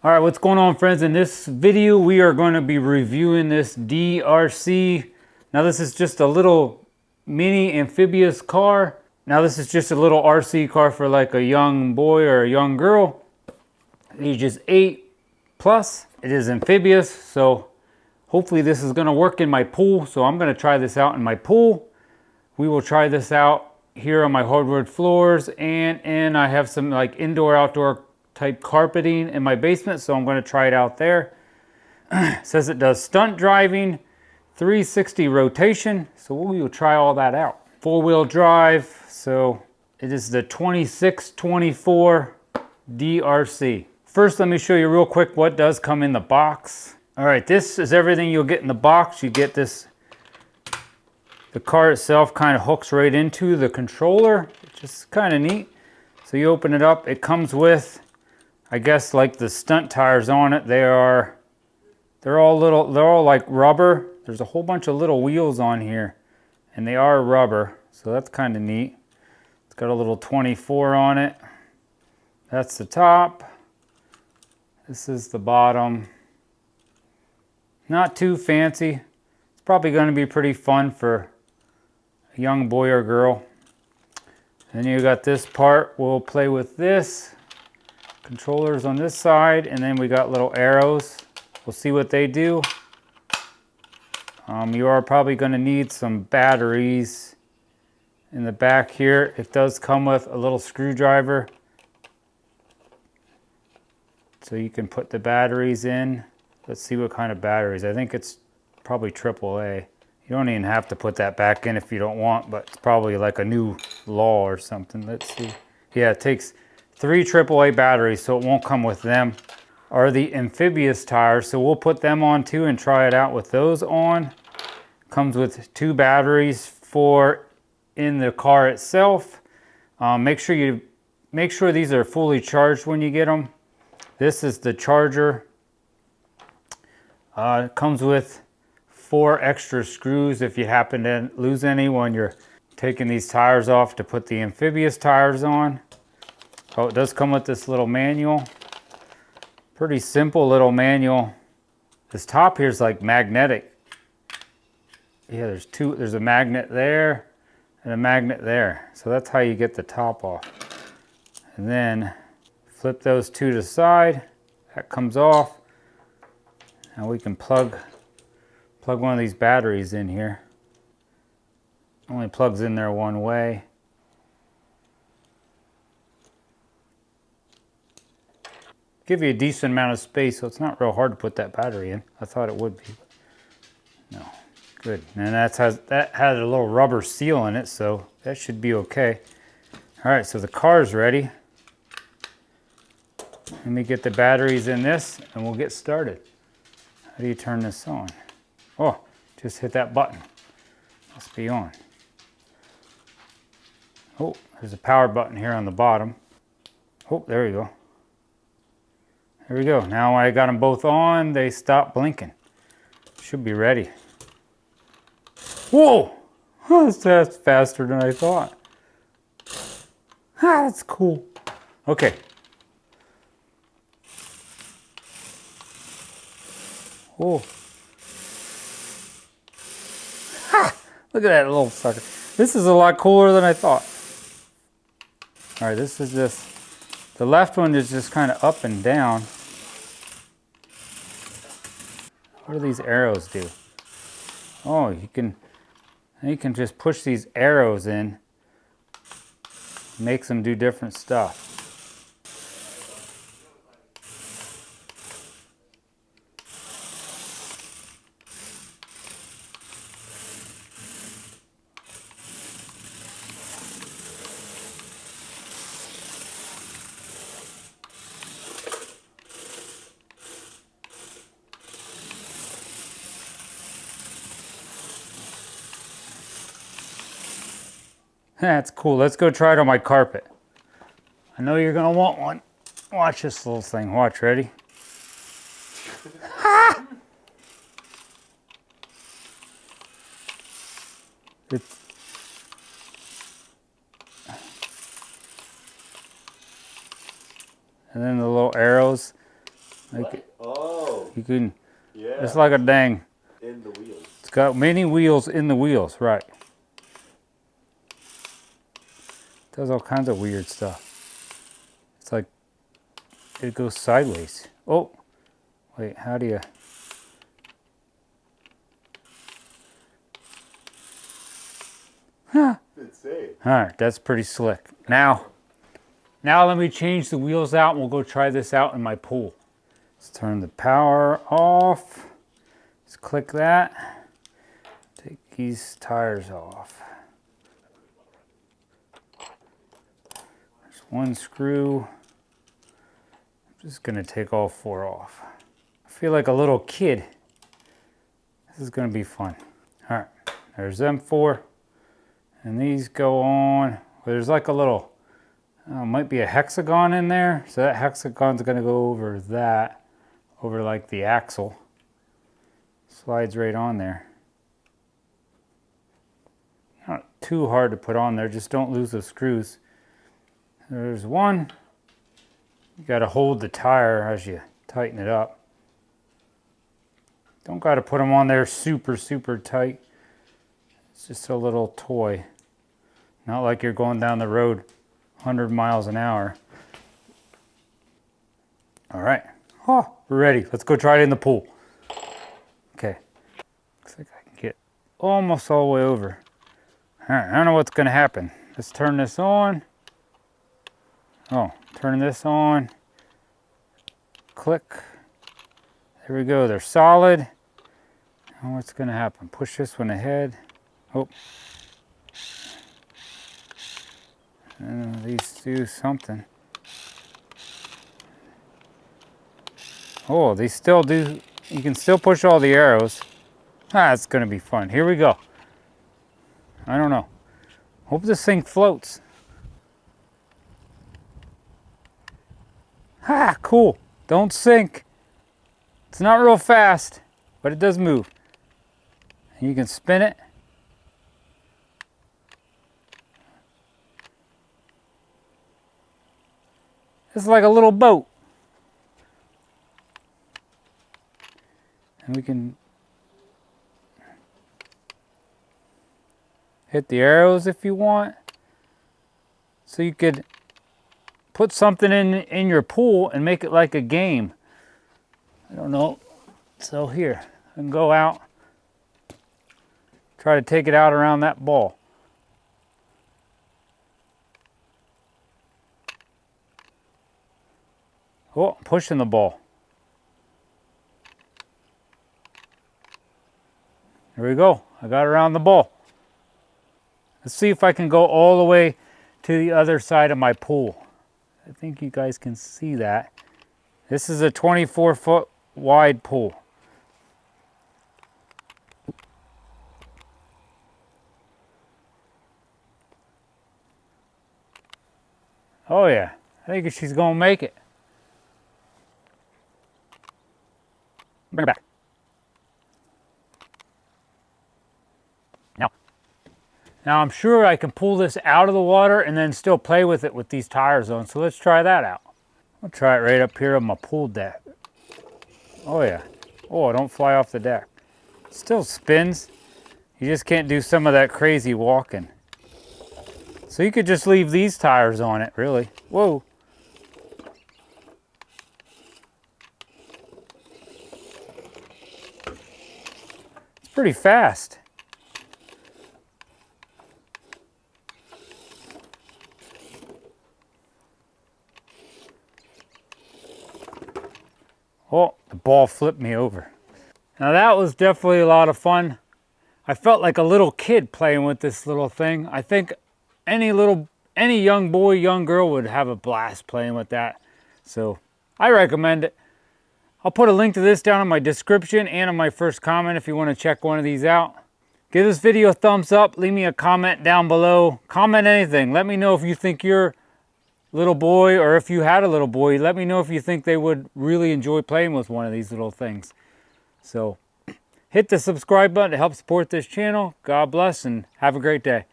All right, what's going on, friends? In this video, we are going to be reviewing this DEERC. Now, this is just a little mini amphibious car. Now, this is just a little RC car for like a young boy or a young girl, ages 8 plus. It is amphibious, so hopefully this is going to work in my pool. So I'm going to try this out in my pool. We will try this out here on my hardwood floors, and I have some like indoor outdoor type carpeting in my basement, so I'm going to try it out there. It says it does stunt driving, 360 rotation, so we will try all that out. Four-wheel drive, so it is the 2624 DEERC. First, let me show you real quick what does come in the box. All right, this is everything you'll get in the box. You get this, the car itself kind of hooks right into the controller, which is kind of neat. So you open it up, it comes with, I guess, like the stunt tires on it. They're all like rubber. There's a whole bunch of little wheels on here, and they are rubber, so that's kind of neat. It's got a little 24 on it. That's the top. This is the bottom. Not too fancy. It's probably going to be pretty fun for a young boy or girl. Then you got this part. We'll play with this. Controllers on this side, and then we got little arrows. We'll see what they do. You are probably going to need some batteries in the back here. It does come with a little screwdriver, so you can put the batteries in. Let's see what kind of batteries. I think it's probably AAA. You don't even have to put that back in if you don't want, but it's probably like a new law or something. Let's see. Yeah, it takes 3 AAA batteries, so it won't come with them. Are the amphibious tires, so we'll put them on too and try it out with those on. Comes with 2 batteries for in the car itself. Make sure these are fully charged when you get them. This is the charger. It comes with 4 extra screws if you happen to lose any when you're taking these tires off to put the amphibious tires on. Oh, it does come with this little manual. Pretty simple little manual. This top here is like magnetic. Yeah, there's a magnet there and a magnet there. So that's how you get the top off. And then flip those 2 to the side. That comes off. Now we can plug one of these batteries in here. Only plugs in there one way. Give you a decent amount of space, so it's not real hard to put that battery in. I thought it would be, but no. Good. And that has a little rubber seal in it, so that should be okay. All right, so the car's ready. Let me get the batteries in this, and we'll get started. How do you turn this on? Oh, just hit that button. Must be on. Oh, there's a power button here on the bottom. Oh, there you go. There we go. Now I got them both on, they stop blinking. Should be ready. Whoa! Oh, that's faster than I thought. Ah, that's cool. Okay. Whoa. Ha! Look at that little sucker. This is a lot cooler than I thought. All right, this is this. The left one is just kind of up and down. What do these arrows do? Oh, you can just push these arrows in. Makes them do different stuff. That's cool. Let's go try it on my carpet. I know you're gonna want one. Watch this little thing. Watch, ready? It's and then the little arrows Like, oh. You can, Yeah. it's like a dang. In the wheels. It's got many wheels in the wheels, right. Does all kinds of weird stuff. It's like, it goes sideways. Oh, wait, how do you? Huh. All right, that's pretty slick. Now let me change the wheels out and we'll go try this out in my pool. Let's turn the power off. Let's click that. Take these tires off. There's one screw. I'm just gonna take all 4 off. I feel like a little kid. This is gonna be fun. All right, there's them 4. And these go on. Well, there's like a little, might be a hexagon in there. So that hexagon's gonna go over that, over like the axle. Slides right on there. Not too hard to put on there, just don't lose the screws. There's one. You gotta hold the tire as you tighten it up. Don't gotta put them on there super, super tight. It's just a little toy. Not like you're going down the road 100 miles an hour. All right, oh, we're ready. Let's go try it in the pool. Okay, looks like I can get almost all the way over. All right, I don't know what's gonna happen. Let's turn this on. Oh, turn this on. Click. There we go, they're solid. Now what's gonna happen? Push this one ahead. Oh. These do something. Oh, they still do. You can still push all the arrows. Ah, it's gonna be fun. Here we go. I don't know. Hope this thing floats. Ah, cool. Don't sink. It's not real fast, but it does move. And you can spin it. It's like a little boat. And we can hit the arrows if you want. So you could put something in your pool and make it like a game. I don't know. So here, I can go out, try to take it out around that ball. Oh, I'm pushing the ball. There we go. I got around the ball. Let's see if I can go all the way to the other side of my pool. I think you guys can see that. This is a 24-foot wide pool. Oh yeah, I think she's gonna make it. Bring her back. Now I'm sure I can pull this out of the water and then still play with it with these tires on. So let's try that out. I'll try it right up here on my pool deck. Oh yeah. Oh, don't fly off the deck. It still spins. You just can't do some of that crazy walking. So you could just leave these tires on it, really. Whoa. It's pretty fast. Oh, the ball flipped me over. Now that was definitely a lot of fun. I felt like a little kid playing with this little thing. I think any young boy, young girl would have a blast playing with that. So I recommend it. I'll put a link to this down in my description and in my first comment if you want to check one of these out. Give this video a thumbs up. Leave me a comment down below. Comment anything. Let me know if you think your little boy, or if you had a little boy, let me know if you think they would really enjoy playing with one of these little things. So hit the subscribe button to help support this channel. God bless and have a great day.